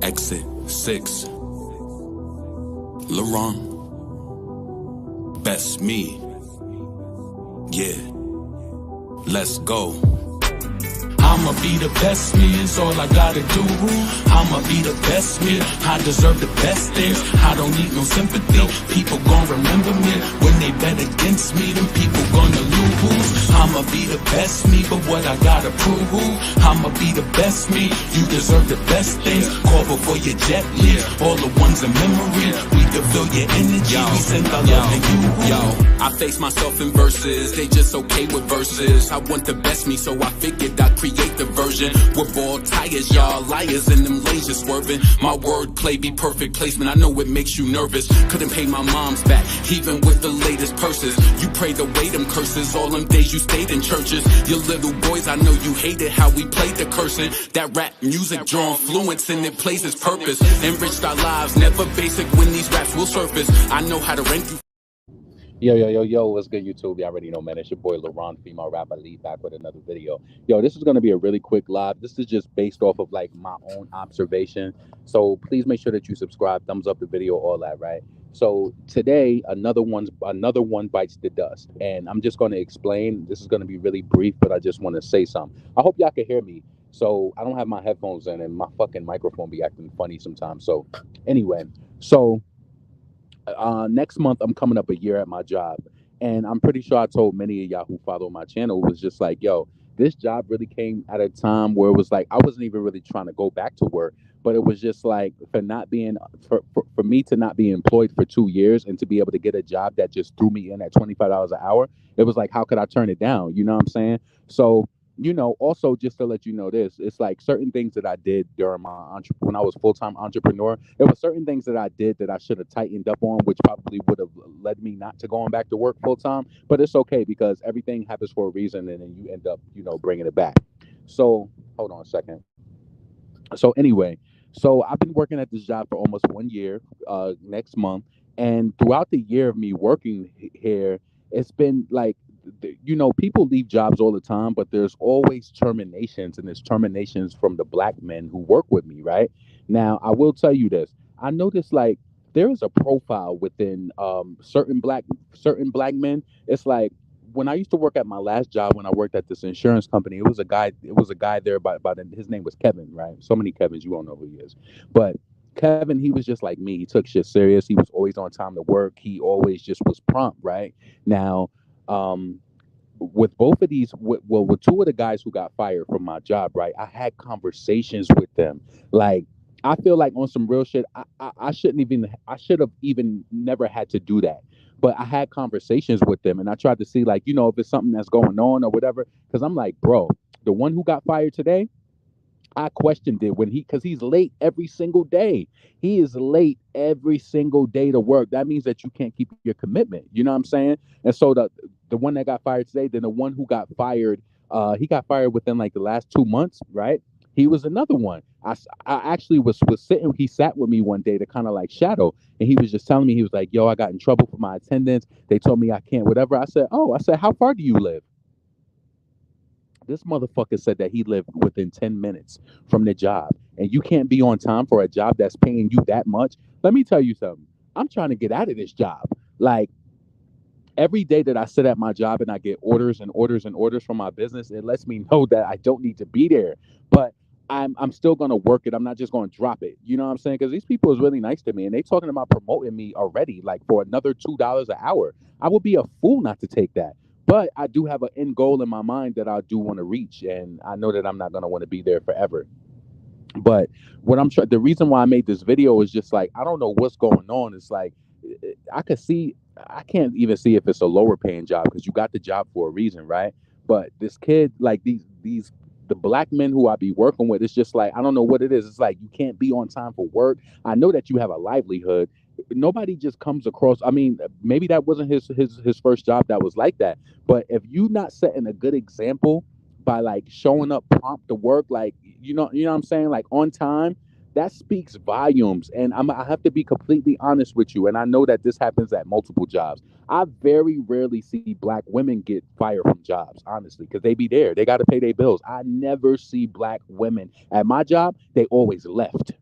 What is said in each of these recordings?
Exit 6. Laurent. Best me. Yeah. Let's go. I'ma be the best me, it's all I gotta do. I'ma be the best me, I deserve the best things. I don't need no sympathy, people gon' remember me. When they bet against me, them people gonna lose. I'ma be the best me, but what I gotta prove. I'ma be the best me, you deserve the best things. Call before your jet leaves, all the ones in memory. We can feel your energy, we send our love to you. Yo, I face myself in verses, they just okay with verses. I want the best me, so I figured I'd create the version. We're bald tires, y'all liars, and them lanes just swerving. My wordplay be perfect placement, I know it makes you nervous. Couldn't pay my mom's back, even with the latest purses. You prayed away them curses, all them days you stayed in churches. Your little boys, I know you hated how we played the cursing. That rap music drawn fluence and it plays its purpose. Enriched our lives, never basic when these raps will surface. I know how to rank you. Yo, what's good, YouTube? You already know, man. It's your boy, Laurent, female rapper, lead back with another video. Yo, this is going to be a really quick live. This is just based off of, like, my own observation. So please make sure that you subscribe, thumbs up the video, all that, right? So today, another one bites the dust. And I'm just going to explain. This is going to be really brief, but I just want to say something. I hope y'all can hear me. So I don't have my headphones in, and my fucking microphone be acting funny sometimes. So anyway, next month I'm coming up a year at my job, and I'm pretty sure I told many of y'all who follow my channel, was just like, yo, this job really came at a time where it was like I wasn't even really trying to go back to work, but it was just like for me to not be employed for 2 years and to be able to get a job that just threw me in at $25 an hour. It was like, how could I turn it down? You know what I'm saying? So also just to let you know this, it's like certain things that I did during when I was full-time entrepreneur. There were certain things that I did that I should have tightened up on, which probably would have led me not to going back to work full-time. But it's okay because everything happens for a reason, and then you end up, bringing it back. So hold on a second. So anyway, so I've been working at this job for almost 1 year, next month, and throughout the year of me working here, it's been like, people leave jobs all the time, but there's always terminations, and there's terminations from the black men who work with me, right? Now, I will tell you this. I noticed, like, there is a profile within certain black men. It's like when I used to work at my last job, when I worked at this insurance company, it was a guy there his name was Kevin, right? So many Kevins, you won't know who he is. But Kevin, he was just like me. He took shit serious. He was always on time to work. He always just was prompt, right? Now, um, with both of these, with two of the guys who got fired from my job, right? I had conversations with them. Like, I feel like on some real shit, I shouldn't even, I should have even never had to do that. But I had conversations with them, and I tried to see, like, if it's something that's going on or whatever. Because I'm like, bro, the one who got fired today, I questioned it because he's late every single day. He is late every single day to work. That means that you can't keep your commitment. You know what I'm saying? And so the one that got fired today, then the one who got fired, he got fired within like the last 2 months, right? He was another one. I actually was sitting. He sat with me one day to kind of like shadow, and he was just telling me, he was like, "Yo, I got in trouble for my attendance. They told me I can't, whatever." I said, "Oh," I said, "How far do you live?" This motherfucker said that he lived within 10 minutes from the job, and you can't be on time for a job that's paying you that much. Let me tell you something. I'm trying to get out of this job. Like, every day that I sit at my job and I get orders and orders and orders from my business, it lets me know that I don't need to be there. But I'm still gonna work it. I'm not just gonna drop it. You know what I'm saying? Because these people is really nice to me, and they talking about promoting me already, like for another $2 an hour. I would be a fool not to take that. But I do have an end goal in my mind that I do want to reach, and I know that I'm not gonna want to be there forever. But the reason why I made this video is just like, I don't know what's going on. It's like, I could see, I can't even see if it's a lower paying job because you got the job for a reason, right? But this kid, like the black men who I be working with, it's just like, I don't know what it is. It's like, you can't be on time for work. I know that you have a livelihood. Nobody just comes across. I mean, maybe that wasn't his first job that was like that. But if you not setting a good example by like showing up prompt to work, like, what I'm saying, like on time, that speaks volumes. And I have to be completely honest with you. And I know that this happens at multiple jobs. I very rarely see black women get fired from jobs, honestly, because they be there. They got to pay their bills. I never see black women at my job. They always left.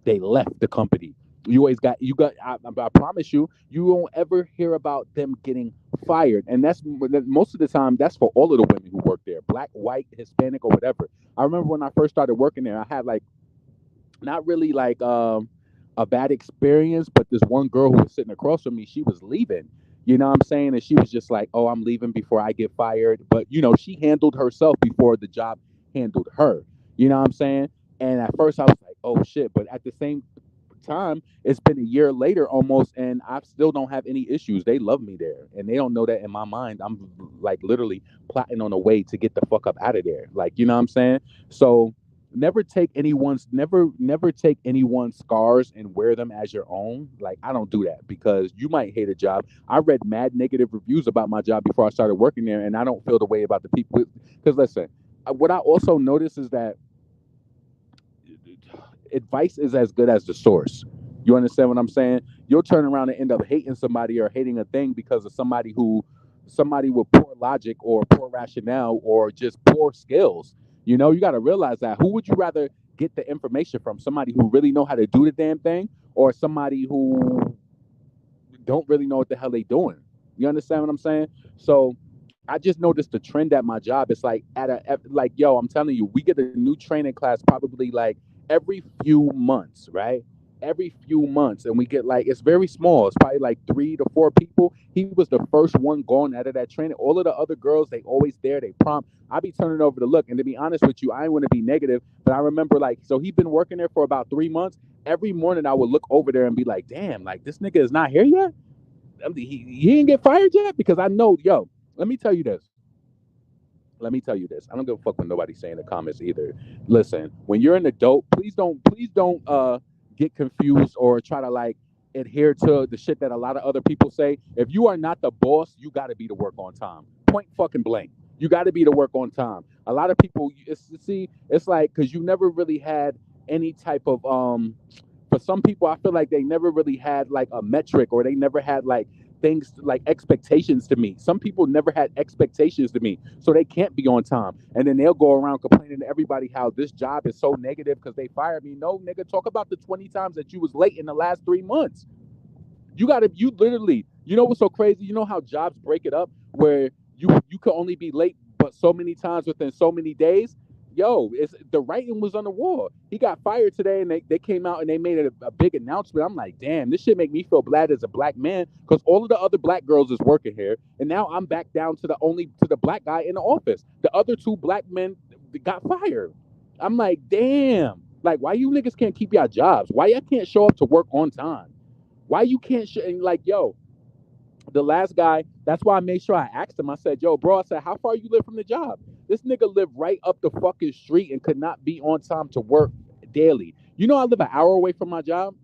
They left the company. You always got you got. I promise you, you won't ever hear about them getting fired. And that's most of the time. That's for all of the women who work there, black, white, Hispanic, or whatever. I remember when I first started working there, I had like not really like a bad experience, but this one girl who was sitting across from me, she was leaving. You know what I'm saying? And she was just like, "Oh, I'm leaving before I get fired." But she handled herself before the job handled her. You know what I'm saying? And at first I was like, "Oh shit!" But at the same time, it's been a year later almost, and I still don't have any issues. They love me there, and they don't know that in my mind, I'm like literally plotting on a way to get the fuck up out of there. Like, you know what I'm saying? So never take anyone's scars and wear them as your own. Like, I don't do that because you might hate a job. I read mad negative reviews about my job before I started working there, and I don't feel the way about the people. Because listen, what I also notice is that advice is as good as the source. You understand what I'm saying? You'll turn around and end up hating somebody or hating a thing because of somebody with poor logic or poor rationale or just poor skills. You got to realize that. Who would you rather get the information from? Somebody who really know how to do the damn thing, or somebody who don't really know what the hell they doing? You understand what I'm saying? So I just noticed the trend at my job. It's like like, yo, I'm telling you, we get a new training class probably like every few months, right? Every few months, and we get like, it's very small. It's probably like 3 to 4 people. He was the first one going out of that training. All of the other girls, they always there. They prompt. I be turning over to look, and to be honest with you, I ain't want to be negative, but I remember like, so he been working there for about 3 months. Every morning, I would look over there and be like, damn, like this nigga is not here yet. I mean, he didn't get fired yet because I know, yo. Let me tell you this. Let me tell you this. I don't give a fuck what nobody's saying in the comments either. Listen, when you're an adult, please don't get confused or try to like adhere to the shit that a lot of other people say. If you are not the boss, you got to be to work on time. Point fucking blank. You got to be to work on time. A lot of people, it's like because you never really had any type of For some people, I feel like they never really had like a metric, or they never had like things like expectations to meet. Some people never had expectations to meet, so they can't be on time. And then they'll go around complaining to everybody how this job is so negative because they fired me. No, nigga, talk about the 20 times that you was late in the last 3 months. You literally, what's so crazy? You know how jobs break it up where you could only be late, but so many times within so many days. Yo, it's the writing was on the wall. He got fired today, and they came out and they made a big announcement. I'm like, damn, this shit make me feel bad as a black man because all of the other black girls is working here, and now I'm back down to the black guy in the office. The other two black men got fired. I'm like, damn, like why you niggas can't keep your jobs? Why y'all can't show up to work on time? Why you can't and like, yo, the last guy, that's why I made sure I asked him. I said, yo, bro, I said, how far you live from the job? This nigga lived right up the fucking street and could not be on time to work daily. I live an hour away from my job.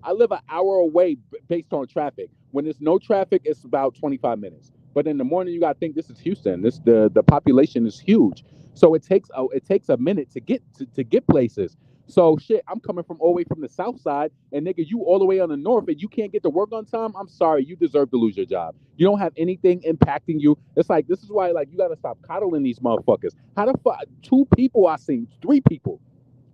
I live an hour away based on traffic. When there's no traffic, it's about 25 minutes. But in the morning, you gotta think this is Houston. The population is huge, so it takes a minute to get places. So shit, I'm coming from all the way from the south side, and nigga, you all the way on the north, and you can't get to work on time. I'm sorry, you deserve to lose your job. You don't have anything impacting you. It's like this is why like you gotta stop coddling these motherfuckers. How the fuck? 2 people I seen, 3 people,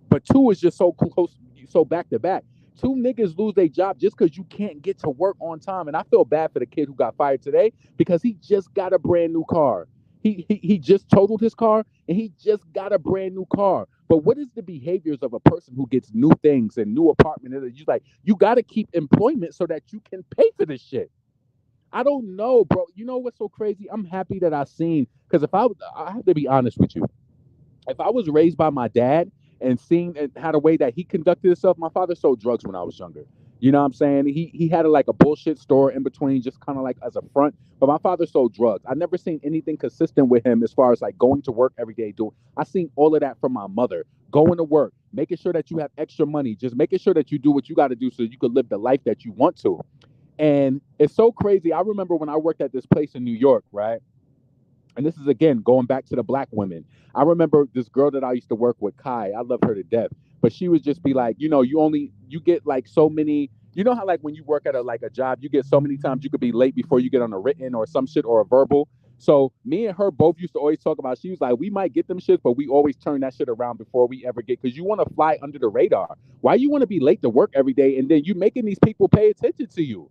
but two is just so close, so back to back. 2 niggas lose their job just because you can't get to work on time. And I feel bad for the kid who got fired today because he just got a brand new car. He just totaled his car and he just got a brand new car. But what is the behaviors of a person who gets new things and new apartment? And you like you got to keep employment so that you can pay for this shit. I don't know, bro. You know what's so crazy? I'm happy that I seen because I have to be honest with you. If I was raised by my dad and seen and had a way that he conducted himself, my father sold drugs when I was younger. You know what I'm saying? He had like a bullshit store in between, just kind of like as a front. But my father sold drugs. I never seen anything consistent with him as far as like going to work every day. Doing. I seen all of that from my mother. Going to work, making sure that you have extra money, just making sure that you do what you got to do so you can live the life that you want to. And it's so crazy. I remember when I worked at this place in New York, right? And this is again going back to the black women. I remember this girl that I used to work with, Kai. I love her to death, but she would just be like, you get like so many. You know how like when you work at a job, you get so many times you could be late before you get on a written or some shit or a verbal. So me and her both used to always talk about. She was like, we might get them shits, but we always turn that shit around before we ever get. Because you want to fly under the radar. Why you want to be late to work every day and then you making these people pay attention to you?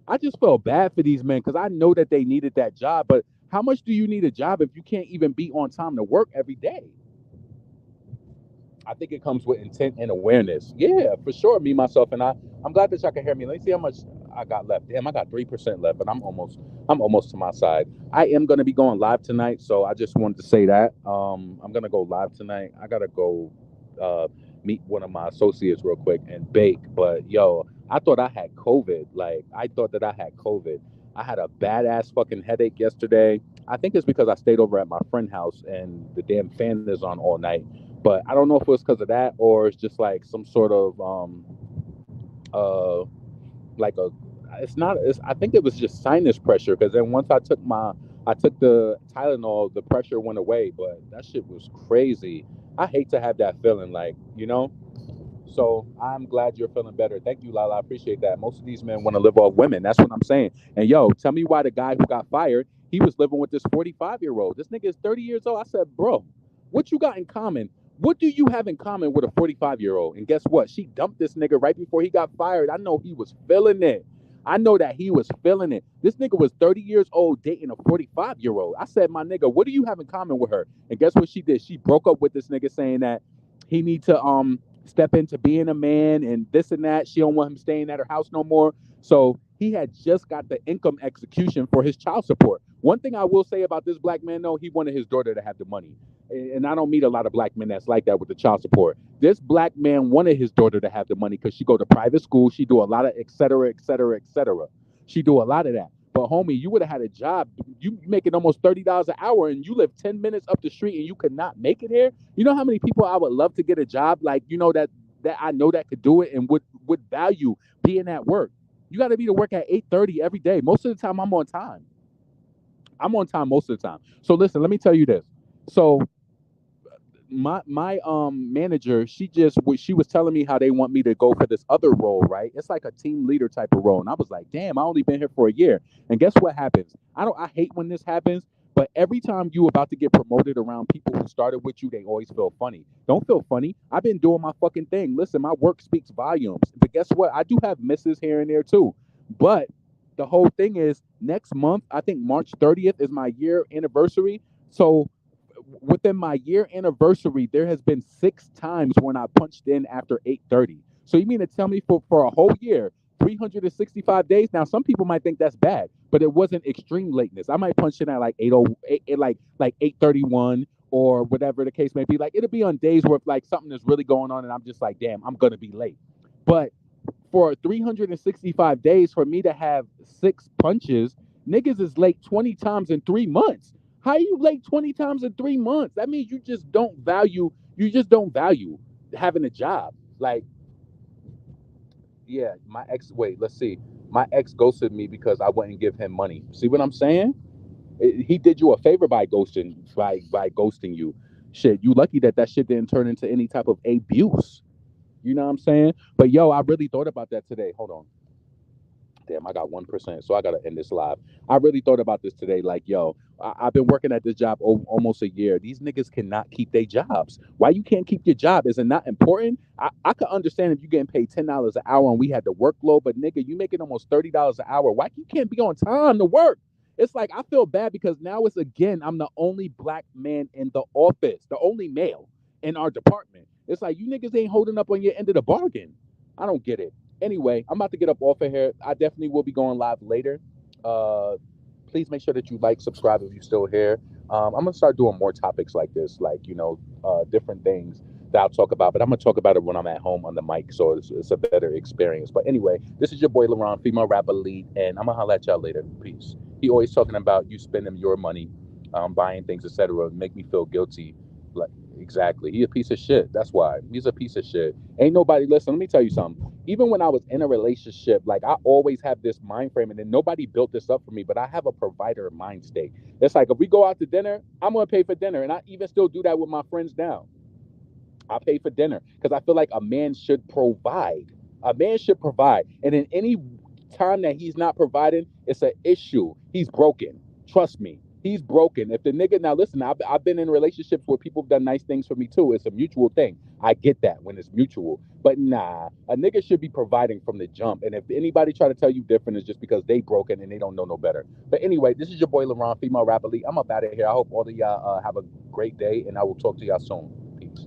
I just felt bad for these men because I know that they needed that job. But how much do you need a job if you can't even be on time to work every day? I think it comes with intent and awareness. Yeah, for sure. Me, myself, and I. I'm glad that y'all can hear me. Let me see how much I got left. Damn, I got 3% left, but I'm almost to my side. I am gonna be going live tonight, so I just wanted to say that. I'm gonna go live tonight. I gotta go uh, meet one of my associates real quick and bake. But yo, I thought I had COVID. Like I thought that I had COVID. I had a badass fucking headache yesterday. I think it's because I stayed over at my friend's house and the damn fan is on all night. But I don't know if it was because of that or it's just like some sort of uh like a it's not it's, I think it was just sinus pressure because then once I took the Tylenol, the pressure went away, but that shit was crazy. I hate to have that feeling, like, so I'm glad you're feeling better. Thank you, Lala. I appreciate that. Most of these men want to live off women. That's what I'm saying. And yo, tell me why the guy who got fired, he was living with this 45-year-old. This nigga is 30 years old. I said, bro, what you got in common? What do you have in common with a 45-year-old? And guess what? She dumped this nigga right before he got fired. I know he was feeling it. I know that he was feeling it. This nigga was 30 years old dating a 45-year-old. I said, my nigga, what do you have in common with her? And guess what she did? She broke up with this nigga saying that he need to step into being a man and this and that. She don't want him staying at her house no more. So he had just got the income execution for his child support. One thing I will say about this black man, though, he wanted his daughter to have the money. And I don't meet a lot of black men that's like that with the child support. This black man wanted his daughter to have the money because she go to private school. She do a lot of et cetera, et cetera, et cetera. She do a lot of that. But homie, you would have had a job. You making almost $30 an hour, and you live 10 minutes up the street, and you could not make it here. You know how many people I would love to get a job like that I know that could do it and would value being at work. You got to be to work at 8:30 every day. Most of the time, I'm on time. I'm on time most of the time. So listen, let me tell you this. So my manager, she was telling me how they want me to go for this other role, right? It's like a team leader type of role. And I was like, damn, I only been here for a year. And guess what happens? I hate when this happens, but every time you about to get promoted around people who started with you, they always feel funny. Don't feel funny. I've been doing my fucking thing. Listen, my work speaks volumes. But guess what? I do have misses here and there too. But the whole thing is next month, I think March 30th is my year anniversary. So within my year anniversary, there has been 6 times when I punched in after 8:30. So you mean to tell me for a whole year, 365 days? Now some people might think that's bad, but it wasn't extreme lateness. I might punch in at like 8:08, like 8:31 or whatever the case may be. Like it'll be on days where like something is really going on and I'm just like, damn, I'm gonna be late. But for 365 days, for me to have 6 punches, niggas is late 20 times in 3 months. How are you late 20 times in 3 months? That means you just don't value having a job. Like, yeah, wait, let's see. My ex ghosted me because I wouldn't give him money. See what I'm saying? He did you a favor by ghosting you. Shit, you lucky that shit didn't turn into any type of abuse. You know what I'm saying? But yo, I really thought about that today. Hold on. Damn, I got 1%, so I gotta end this live. I really thought about this today. Like, yo, I've been working at this job almost a year. These niggas cannot keep their jobs. Why you can't keep your job? Is it not important? I could understand if you getting paid $10 an hour and we had the workload, but nigga, you making almost $30 an hour. Why you can't be on time to work? It's like I feel bad because now it's again I'm the only black man in the office, the only male in our department. It's like you niggas ain't holding up on your end of the bargain. I don't get it. Anyway, I'm about to get up off of here. I definitely will be going live later. Uh, Please make sure that you like, subscribe if you're still here. I'm gonna start doing more topics like this, like different things that I'll talk about. But I'm gonna talk about it when I'm at home on the mic, so it's a better experience. But anyway, this is your boy LaRon, female rap elite, and I'm gonna holla at y'all later. Peace. He always talking about you spending your money, buying things, etc. Make me feel guilty. Like exactly, he a piece of shit. That's why he's a piece of shit. Ain't nobody listen. Let me tell you something. Even when I was in a relationship, like I always have this mind frame, and then nobody built this up for me, but I have a provider mind state. It's like if we go out to dinner, I'm gonna pay for dinner, and I even still do that with my friends now. I pay for dinner because I feel like a man should provide. A man should provide, and in any time that he's not providing, it's an issue. He's broken. Trust me. He's broken. If the nigga, now listen, I've been in relationships where people have done nice things for me too. It's a mutual thing. I get that when it's mutual. But nah, a nigga should be providing from the jump. And if anybody try to tell you different, it's just because they broken and they don't know no better. But anyway, this is your boy LaRon, female rap elite. I'm up out of here. I hope all of y'all have a great day, and I will talk to y'all soon. Peace.